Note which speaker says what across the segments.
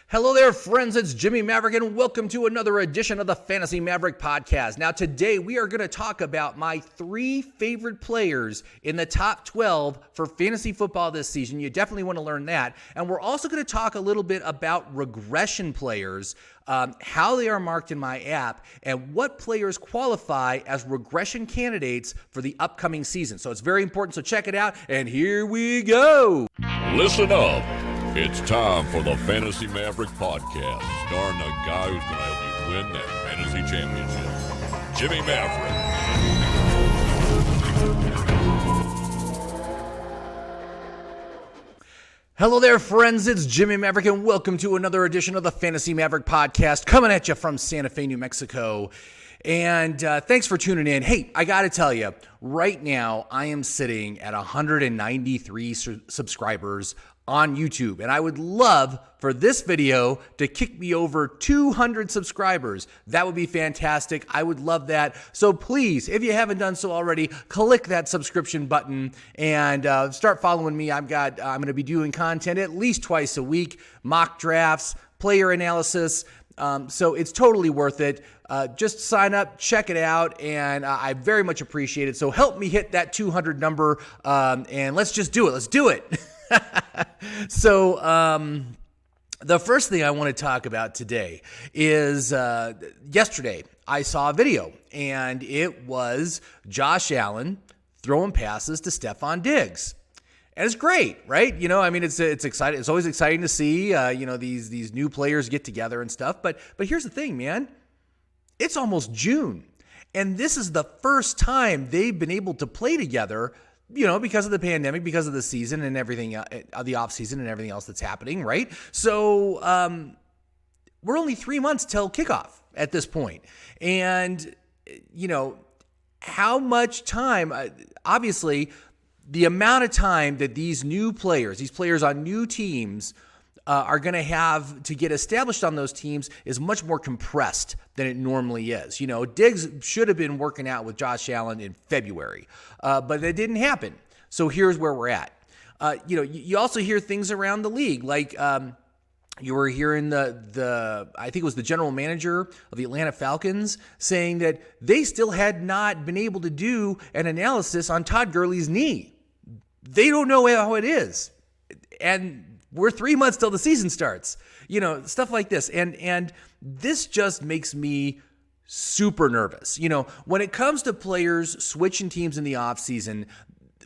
Speaker 1: Hello there, friends. It's Jimmy Maverick, and welcome to another edition of the Fantasy Maverick podcast. Now, today we are going to talk about my three favorite players in the top 12 for fantasy football this season. You definitely want to learn that. And we're also going to talk a little bit about regression players, how they are marked in my app, and what players qualify as regression candidates for the upcoming season. So it's very important, so check it out, and here we go.
Speaker 2: Listen up. It's time for the Fantasy Maverick podcast, starring the guy who's going to help you win that fantasy championship, Jimmy Maverick.
Speaker 1: Hello there, friends. It's Jimmy Maverick, and welcome to another edition of the Fantasy Maverick podcast, coming at you from Santa Fe, New Mexico. And thanks for tuning in. Hey, I got to tell you, right now I am sitting at 193 subscribers on YouTube, and I would love for this video to kick me over 200 subscribers. That would be fantastic. I would love that. So please, if you haven't done so already, click that subscription button and start following me. I'm going to be doing content at least twice a week, mock drafts, player analysis. So it's totally worth it. Just sign up, check it out, and I very much appreciate it. So help me hit that 200 number, and let's just do it. Let's do it. So the first thing I want to talk about today is yesterday I saw a video, and it was Josh Allen throwing passes to Stephon Diggs. And it's great, right? You know, I mean, it's exciting. It's always exciting to see, these new players get together and stuff. But here's the thing, man. It's almost June, and this is the first time they've been able to play together, because of the pandemic, because of the season and everything, the off season and everything else that's happening, right? So we're only 3 months till kickoff at this point. And, how much time, obviously, the amount of time that these players on new teams are going to have to get established on those teams is much more compressed than it normally is. Diggs should have been working out with Josh Allen in February, but that didn't happen. So here's where we're at. You also hear things around the league, like you were hearing I think it was the general manager of the Atlanta Falcons saying that they still had not been able to do an analysis on Todd Gurley's knee. They don't know how it is. And we're 3 months till the season starts, stuff like this. And this just makes me super nervous. When it comes to players switching teams in the offseason,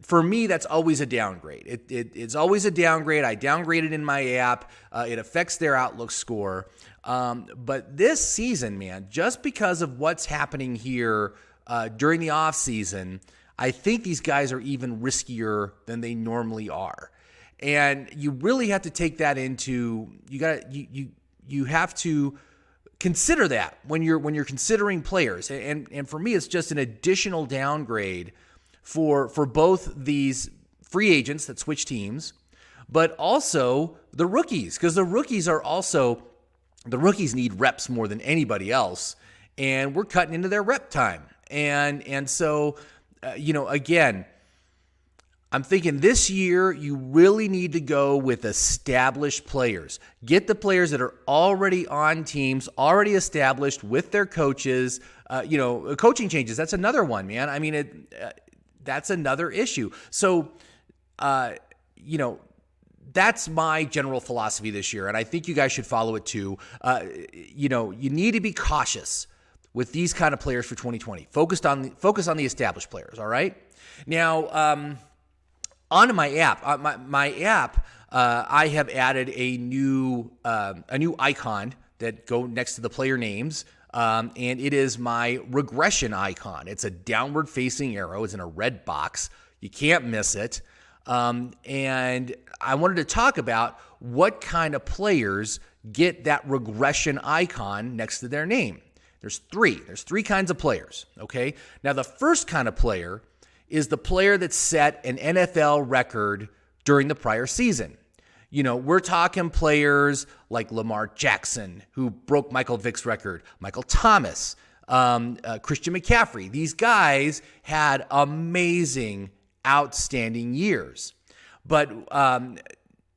Speaker 1: for me, that's always a downgrade. It's always a downgrade. I downgrade it in my app. It affects their Outlook score. But this season, man, just because of what's happening here during the offseason, I think these guys are even riskier than they normally are. And you really have to take that into, you have to consider that when you're considering players. And for me, it's just an additional downgrade for both these free agents that switch teams, but also the rookies, because the rookies need reps more than anybody else, and we're cutting into their rep time. And so, again, I'm thinking this year you really need to go with established players. Get the players that are already on teams, already established with their coaches. Coaching changes, that's another one, man. I mean, that's another issue. So, that's my general philosophy this year, and I think you guys should follow it too. You need to be cautious with these kind of players for 2020. Focus on the established players, all right? Now, onto my app. My app, I have added a new icon that go next to the player names, and it is my regression icon. It's a downward-facing arrow. It's in a red box. You can't miss it. And I wanted to talk about what kind of players get that regression icon next to their name. There's three kinds of players, okay? Now, the first kind of player is the player that set an NFL record during the prior season. We're talking players like Lamar Jackson, who broke Michael Vick's record, Michael Thomas, Christian McCaffrey. These guys had amazing, outstanding years. But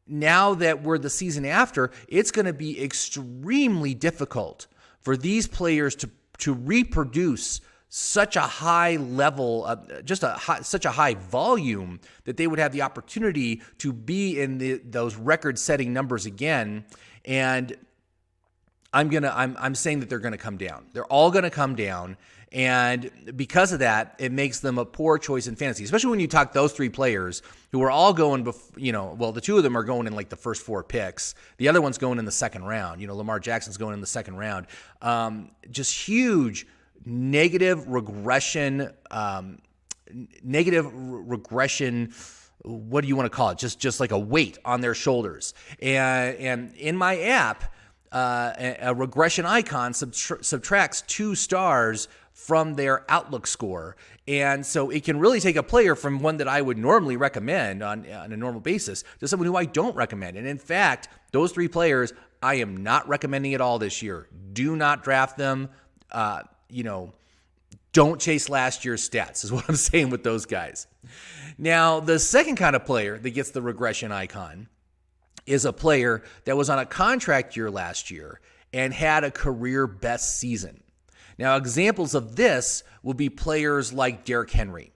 Speaker 1: now that we're the season after, it's going to be extremely difficult for these players to reproduce such a high level, such a high volume that they would have the opportunity to be in those record-setting numbers again. And I'm saying that they're going to come down. They're all going to come down. And because of that, it makes them a poor choice in fantasy, especially when you talk those three players who are all going, the two of them are going in like the first 4 picks. The other one's going in the second round. Lamar Jackson's going in the second round. Just huge negative regression. What do you want to call it? Just like a weight on their shoulders. And in my app, a regression icon subtracts 2 stars from their outlook score. And so it can really take a player from one that I would normally recommend on a normal basis to someone who I don't recommend. And in fact, those 3 players, I am not recommending at all this year. Do not draft them. Don't chase last year's stats is what I'm saying with those guys. Now, the second kind of player that gets the regression icon is a player that was on a contract year last year and had a career best season. Now, examples of this will be players like Derrick Henry,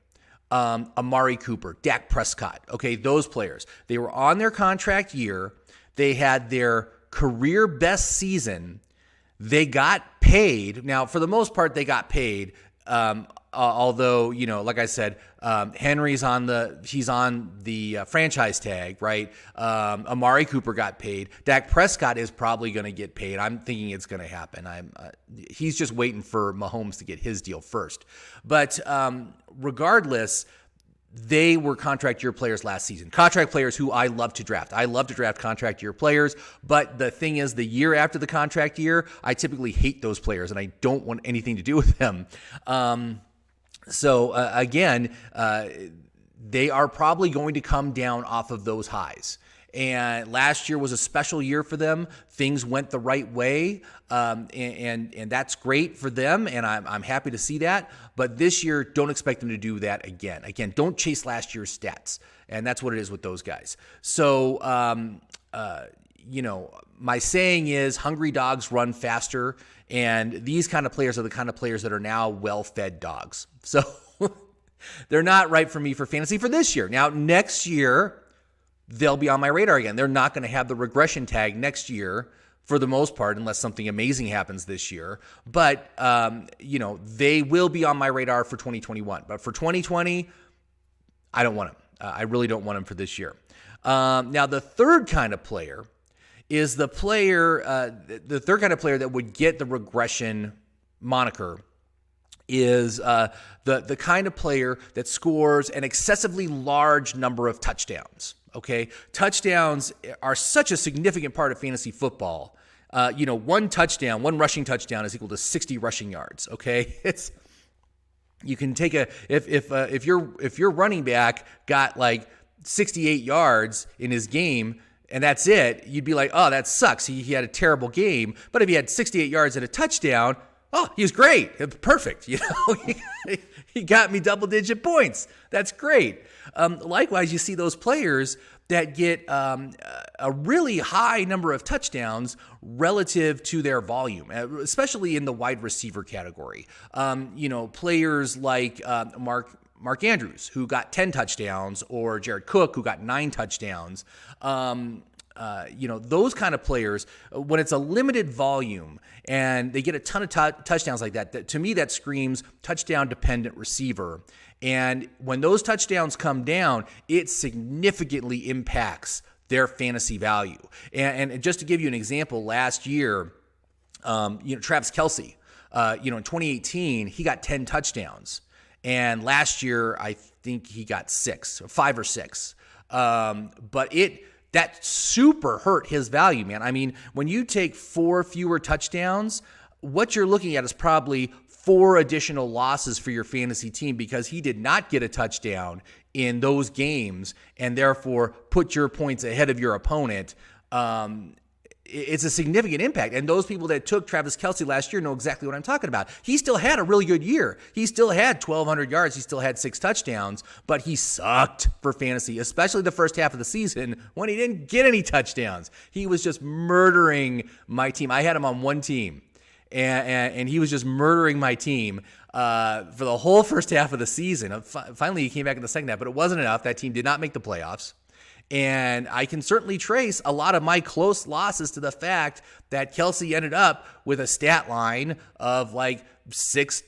Speaker 1: Amari Cooper, Dak Prescott. Okay, those players. They were on their contract year. They had their career best season. They got paid. Now, for the most part, they got paid. Although, like I said, Henry's on the franchise tag, right? Amari Cooper got paid. Dak Prescott is probably going to get paid. I'm thinking it's going to happen. He's just waiting for Mahomes to get his deal first. But regardless, they were contract year players last season. Contract players who I love to draft. I love to draft contract year players, but the thing is, the year after the contract year, I typically hate those players, and I don't want anything to do with them. Again, they are probably going to come down off of those highs. And last year was a special year for them. Things went the right way, and that's great for them, and I'm happy to see that. But this year, don't expect them to do that again. Again, don't chase last year's stats, and that's what it is with those guys. So, my saying is, hungry dogs run faster, and these kind of players are the kind of players that are now well-fed dogs. So they're not right for me for fantasy for this year. Now, next year, they'll be on my radar again. They're not going to have the regression tag next year for the most part, unless something amazing happens this year. But, they will be on my radar for 2021. But for 2020, I don't want them. I really don't want them for this year. Now, the third kind of player is the third kind of player that would get the regression moniker is the kind of player that scores an excessively large number of touchdowns. Okay, touchdowns are such a significant part of fantasy football. One rushing touchdown is equal to 60 rushing yards. Okay, you can take if your running back got like 68 yards in his game and that's it, you'd be like, oh, that sucks. He had a terrible game. But if he had 68 yards and a touchdown, oh, he was great. It was perfect. He got me double-digit points. That's great. Likewise, you see those players that get a really high number of touchdowns relative to their volume, especially in the wide receiver category. Players like Mark Andrews, who got 10 touchdowns, or Jared Cook, who got 9 touchdowns. Those kind of players, when it's a limited volume and they get a ton of touchdowns like that, to me, that screams touchdown-dependent receiver. And when those touchdowns come down, it significantly impacts their fantasy value. And just to give you an example, last year, Travis Kelce, in 2018, he got 10 touchdowns. And last year, I think he got 5 or 6. But that super hurt his value, man. I mean, when you take 4 fewer touchdowns, what you're looking at is probably 4 additional losses for your fantasy team because he did not get a touchdown in those games and therefore put your points ahead of your opponent. it's a significant impact. And those people that took Travis Kelce last year know exactly what I'm talking about. He still had a really good year. He still had 1,200 yards. He still had 6 touchdowns, but he sucked for fantasy, especially the first half of the season when he didn't get any touchdowns. He was just murdering my team. I had him on one team, and he was just murdering my team for the whole first half of the season. Finally, he came back in the second half, but it wasn't enough. That team did not make the playoffs. And I can certainly trace a lot of my close losses to the fact that Kelce ended up with a stat line of like six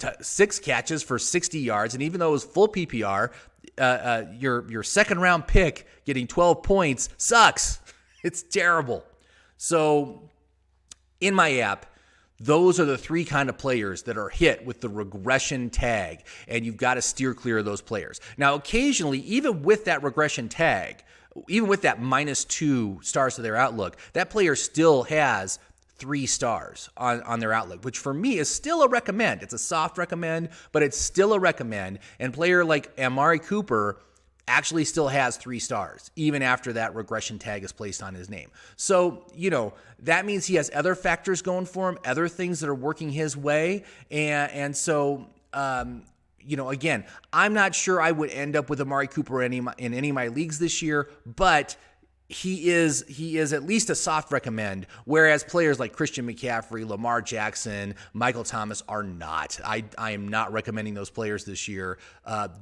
Speaker 1: catches for 60 yards. And even though it was full PPR, your second round pick getting 12 points sucks. It's terrible. So in my app, those are the 3 kind of players that are hit with the regression tag, and you've got to steer clear of those players. Now, occasionally, even with that regression tag, even with that -2 stars to their outlook, that player still has 3 stars on their outlook, which for me is still a recommend. It's a soft recommend, but it's still a recommend. And player like Amari Cooper actually still has 3 stars, even after that regression tag is placed on his name. So, that means he has other factors going for him, other things that are working his way. And so, again, I'm not sure I would end up with Amari Cooper in any of my leagues this year, but he is at least a soft recommend, whereas players like Christian McCaffrey, Lamar Jackson, Michael Thomas are not. I am not recommending those players this year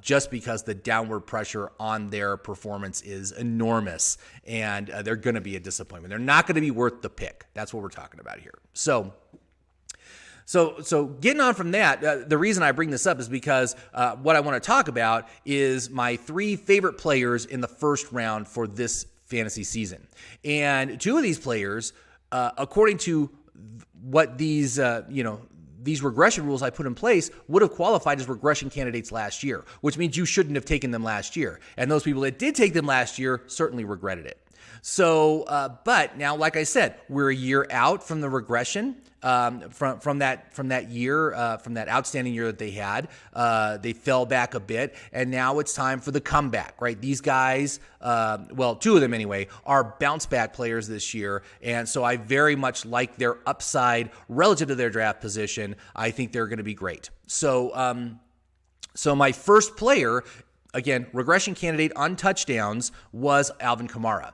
Speaker 1: just because the downward pressure on their performance is enormous, and they're going to be a disappointment. They're not going to be worth the pick. That's what we're talking about here. So getting on from that, the reason I bring this up is because what I want to talk about is my 3 favorite players in the first round for this fantasy season. And 2 of these players, according to what these regression rules I put in place, would have qualified as regression candidates last year, which means you shouldn't have taken them last year. And those people that did take them last year certainly regretted it. So, but now, like I said, we're a year out from the regression. From that year, from that outstanding year that they had, they fell back a bit, and now it's time for the comeback, right? These guys, 2 of them anyway, are bounce back players this year, and so I very much like their upside relative to their draft position. I think they're going to be great. So my first player, again, regression candidate on touchdowns, was Alvin Kamara.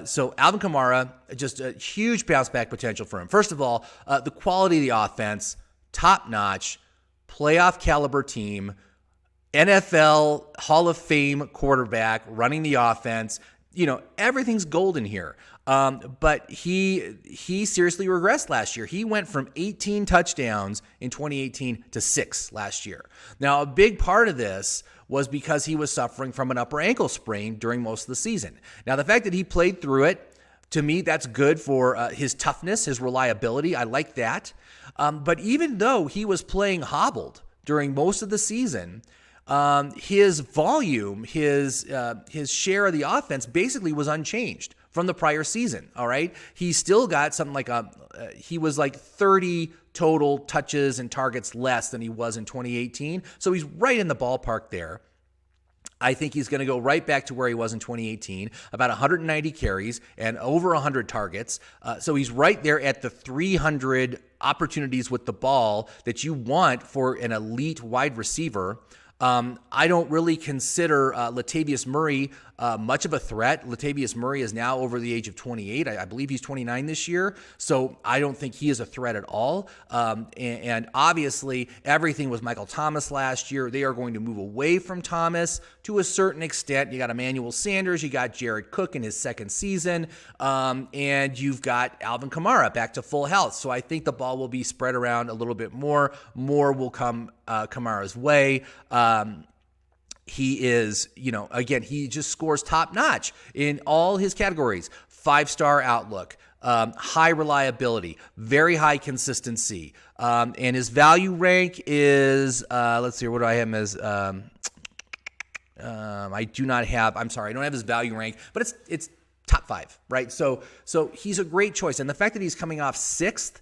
Speaker 1: So Alvin Kamara, just a huge bounce back potential for him. First of all, the quality of the offense, top notch, playoff caliber team, NFL Hall of Fame quarterback running the offense. Everything's golden here. But he seriously regressed last year. He went from 18 touchdowns in 2018 to 6 last year. Now, a big part of this was because he was suffering from an upper ankle sprain during most of the season. Now, the fact that he played through it, to me, that's good for his toughness, his reliability. I like that. But even though he was playing hobbled during most of the season, his volume, his share of the offense basically was unchanged from the prior season. All right. He still got something like he was like 30 total touches and targets less than he was in 2018. So he's right in the ballpark there. I think he's going to go right back to where he was in 2018, about 190 carries and over 100 targets. So he's right there at the 300 opportunities with the ball that you want for an elite wide receiver. I don't really consider Latavius Murray much of a threat. Latavius Murray is now over the age of 28. I believe he's 29 this year. So I don't think he is a threat at all. And obviously, everything was Michael Thomas last year. They are going to move away from Thomas to a certain extent. You got Emmanuel Sanders. You got Jared Cook in his second season. And you've got Alvin Kamara back to full health. So I think the ball will be spread around a little bit more. More will come Kamara's way. He is, again, he just scores top notch in all his categories. 5-star outlook, high reliability, very high consistency. And his value rank is, let's see, what do I have him as? I don't have his value rank, but it's top 5, right? So he's a great choice. And the fact that he's coming off 6th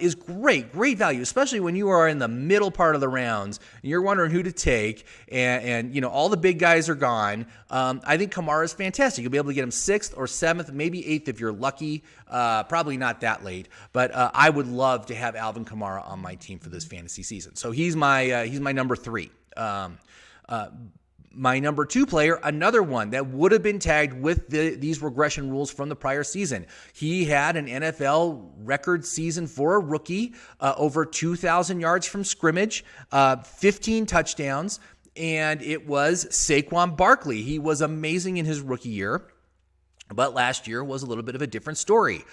Speaker 1: is great value, especially when you are in the middle part of the rounds and you're wondering who to take and all the big guys are gone. I think Kamara is fantastic. You'll be able to get him 6th or 7th, maybe 8th if you're lucky. Probably not that late, but I would love to have Alvin Kamara on my team for this fantasy season. So he's my number 3. My number 2 player, another one that would have been tagged with these regression rules from the prior season. He had an NFL record season for a rookie, over 2,000 yards from scrimmage, 15 touchdowns, and it was Saquon Barkley. He was amazing in his rookie year. But last year was a little bit of a different story.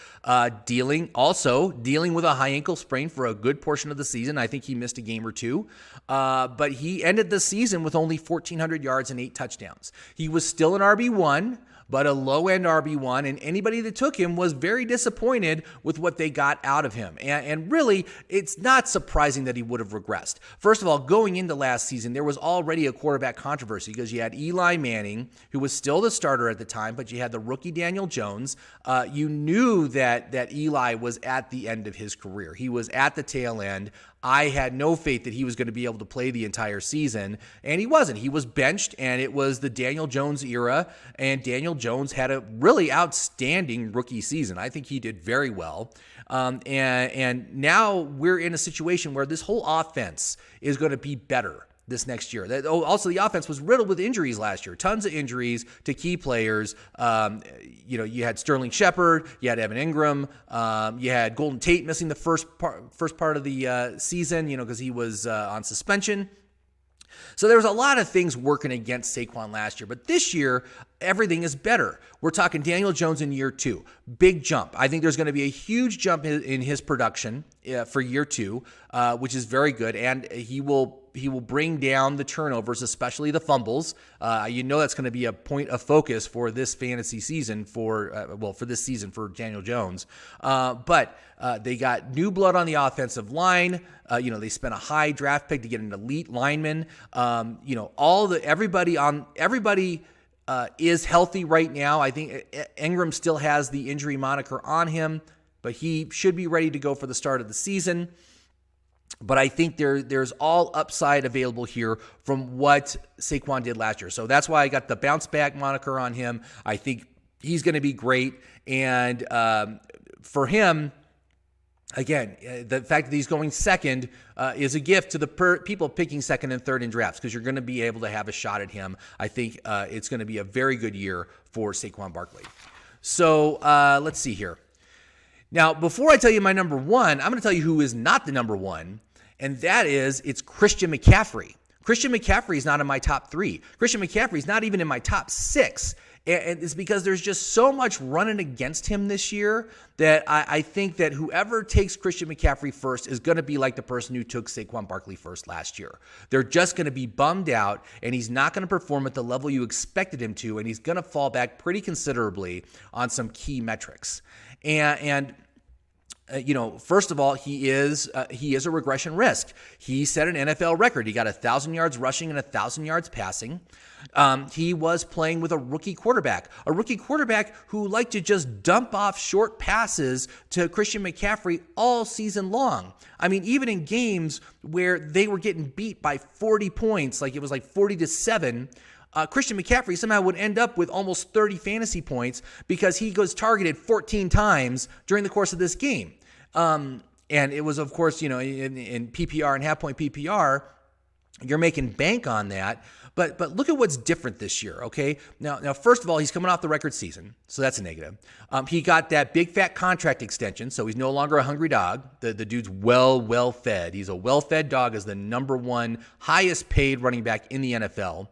Speaker 1: Dealing with a high ankle sprain for a good portion of the season. I think he missed a game or 2. But he ended the season with only 1,400 yards and 8 touchdowns. He was still an RB1, but a low-end RB1, and anybody that took him was very disappointed with what they got out of him. And really, it's not surprising that he would have regressed. First of all, going into last season, there was already a quarterback controversy because you had Eli Manning, who was still the starter at the time, but you had the rookie Daniel Jones. You knew that Eli was at the end of his career. He was at the tail end. I had no faith that he was going to be able to play the entire season, and he wasn't. He was benched, and it was the Daniel Jones era, and Daniel Jones had a really outstanding rookie season. I think he did very well, and now we're in a situation where this whole offense is going to be better this next year. Also, the offense was riddled with injuries last year. Tons of injuries to key players. You had Sterling Shepard, you had Evan Ingram, you had Golden Tate missing the first part of the season, because he was on suspension. So there was a lot of things working against Saquon last year, but this year, everything is better. We're talking Daniel Jones in year 2. Big jump. I think there's going to be a huge jump in his production for year 2, which is very good, and he will bring down the turnovers, especially the fumbles. That's going to be a point of focus for this fantasy season for this season for Daniel Jones. But they got new blood on the offensive line. They spent a high draft pick to get an elite lineman. Everybody is healthy right now. I think Ingram still has the injury moniker on him, but he should be ready to go for the start of the season. But I think there's all upside available here from what Saquon did last year. So that's why I got the bounce back moniker on him. I think he's going to be great. And for him, again, the fact that he's going second is a gift to the people picking second and third in drafts because you're going to be able to have a shot at him. I think it's going to be a very good year for Saquon Barkley. So let's see here. Now, before I tell you my number 1, I'm going to tell you who is not the number 1, and it's Christian McCaffrey. Christian McCaffrey is not in my top 3. Christian McCaffrey is not even in my top 6. And it's because there's just so much running against him this year that I think that whoever takes Christian McCaffrey first is going to be like the person who took Saquon Barkley first last year. They're just going to be bummed out, and he's not going to perform at the level you expected him to, and he's going to fall back pretty considerably on some key metrics. First of all, he is a regression risk. He set an NFL record. He got 1,000 yards rushing and 1,000 yards passing. He was playing with a rookie quarterback who liked to just dump off short passes to Christian McCaffrey all season long. I mean, even in games where they were getting beat by 40 points, like it was like 40-7, Christian McCaffrey somehow would end up with almost 30 fantasy points because he goes targeted 14 times during the course of this game. And it was, of course, in PPR and half-point PPR, you're making bank on that. But look at what's different this year, okay? Now, first of all, he's coming off the record season, so that's a negative. He got that big fat contract extension, so he's no longer a hungry dog. The dude's well fed. He's a well-fed dog as the number 1 highest paid running back in the NFL.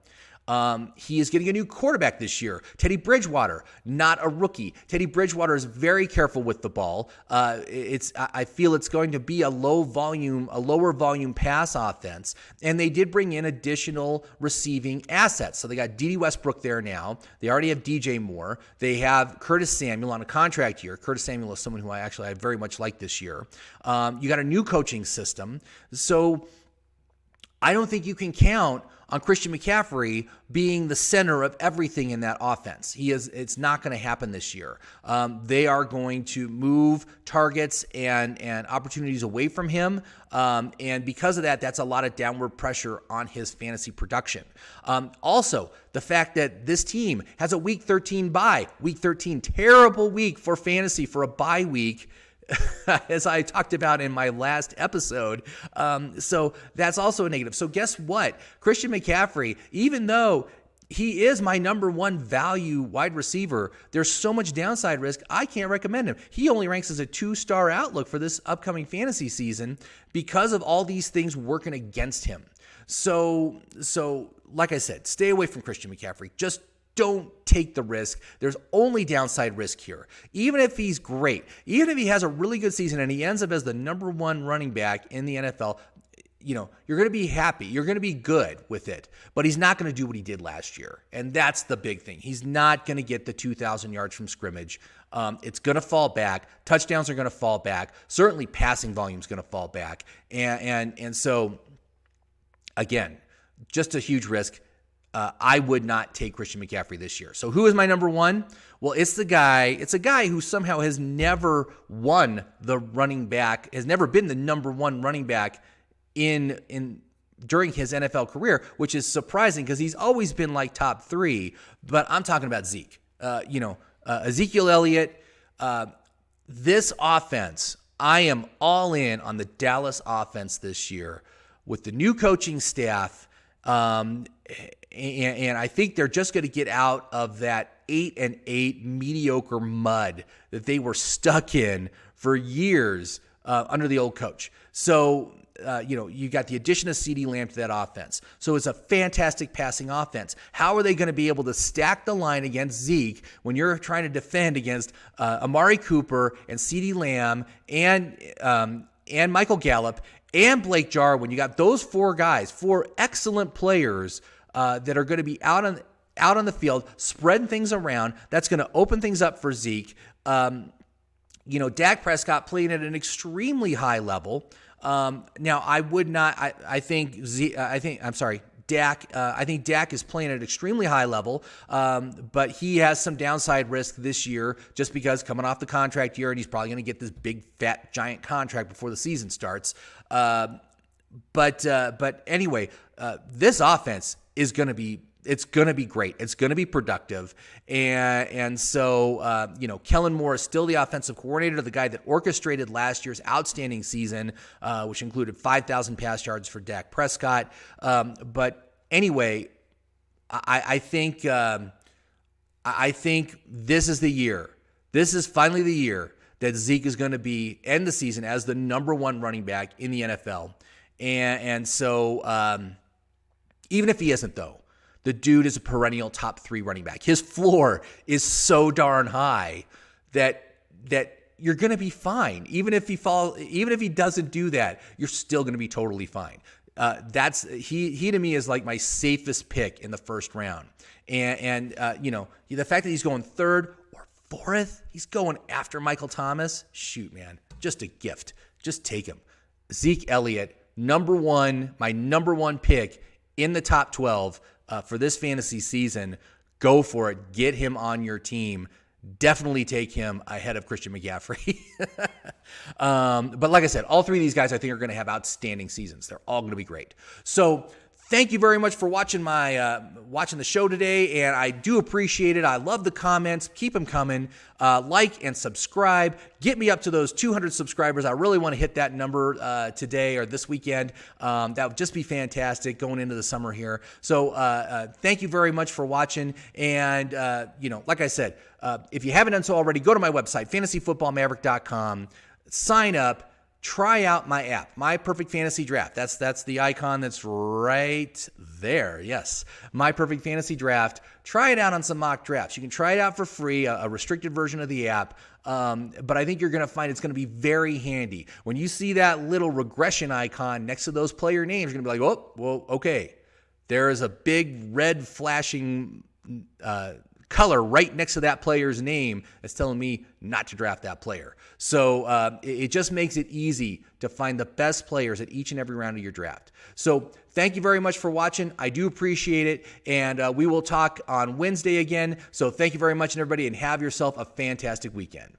Speaker 1: He is getting a new quarterback this year. Teddy Bridgewater, not a rookie. Teddy Bridgewater is very careful with the ball. I feel it's going to be a lower volume pass offense. And they did bring in additional receiving assets. So they got Dede Westbrook there now. They already have DJ Moore. They have Curtis Samuel on a contract year. Curtis Samuel is someone who I very much like this year. You got a new coaching system. So I don't think you can count on Christian McCaffrey being the center of everything in that offense. It's not going to happen this year. They are going to move targets and opportunities away from him. And because of that, that's a lot of downward pressure on his fantasy production. Also, the fact that this team has a Week 13 bye. Week 13, terrible week for fantasy for a bye week. As I talked about in my last episode. So that's also a negative. So guess what? Christian McCaffrey, even though he is my number one value wide receiver, there's so much downside risk, I can't recommend him. He only ranks as a 2-star outlook for this upcoming fantasy season because of all these things working against him. So like I said, stay away from Christian McCaffrey. Just don't take the risk. There's only downside risk here. Even if he's great, even if he has a really good season and he ends up as the number one running back in the NFL, you're going to be happy. You're going to be good with it, but he's not going to do what he did last year. And that's the big thing. He's not going to get the 2,000 yards from scrimmage. It's going to fall back. Touchdowns are going to fall back. Certainly passing volume is going to fall back. And so again, just a huge risk. I would not take Christian McCaffrey this year. So who is my number one? Well, it's a guy who somehow has never won the running back, has never been the number one running back in during his NFL career, which is surprising because he's always been like top 3. But I'm talking about Zeke. Ezekiel Elliott. This offense, I am all in on the Dallas offense this year with the new coaching staff. And I think they're just going to get out of that 8-8 mediocre mud that they were stuck in for years under the old coach. So, you got the addition of CeeDee Lamb to that offense. So it's a fantastic passing offense. How are they going to be able to stack the line against Zeke when you're trying to defend against Amari Cooper and CeeDee Lamb and Michael Gallup and Blake Jarwin? You got those 4 guys, 4 excellent players that are going to be out on the field, spreading things around. That's going to open things up for Zeke. Dak Prescott playing at an extremely high level. Now I would not. I think Dak. I think Dak is playing at an extremely high level, but he has some downside risk this year just because coming off the contract year, and he's probably going to get this big, fat, giant contract before the season starts. But anyway, this offense is going to be. It's going to be great. It's going to be productive. And so, Kellen Moore is still the offensive coordinator, the guy that orchestrated last year's outstanding season, which included 5,000 pass yards for Dak Prescott. But anyway, I think this is the year. This is finally the year that Zeke is going to end the season as the number one running back in the NFL. And so, even if he isn't, though, the dude is a perennial top 3 running back. His floor is so darn high that you're going to be fine. Even if he doesn't do that, you're still going to be totally fine. He to me is like my safest pick in the first round. And the fact that he's going 3rd or 4th, he's going after Michael Thomas. Shoot, man, just a gift. Just take him. Zeke Elliott, my number one pick in the top 12. For this fantasy season, go for it. Get him on your team. Definitely take him ahead of Christian McCaffrey. But like I said, all 3 of these guys I think are going to have outstanding seasons. They're all going to be great. So thank you very much for watching watching the show today, and I do appreciate it. I love the comments. Keep them coming. Like and subscribe. Get me up to those 200 subscribers. I really want to hit that number today or this weekend. That would just be fantastic going into the summer here. So thank you very much for watching. And, like I said, if you haven't done so already, go to my website, fantasyfootballmaverick.com. Sign up. Try out my app, My Perfect Fantasy Draft. That's the icon that's right there. Yes, My Perfect Fantasy Draft. Try it out on some mock drafts. You can try it out for free, a restricted version of the app. But I think you're going to find it's going to be very handy. When you see that little regression icon next to those player names, you're going to be like, oh, well, okay. There is a big red flashing color right next to that player's name that's telling me not to draft that player. So it just makes it easy to find the best players at each and every round of your draft. So thank you very much for watching. I do appreciate it. And we will talk on Wednesday again. So thank you very much, everybody, and have yourself a fantastic weekend.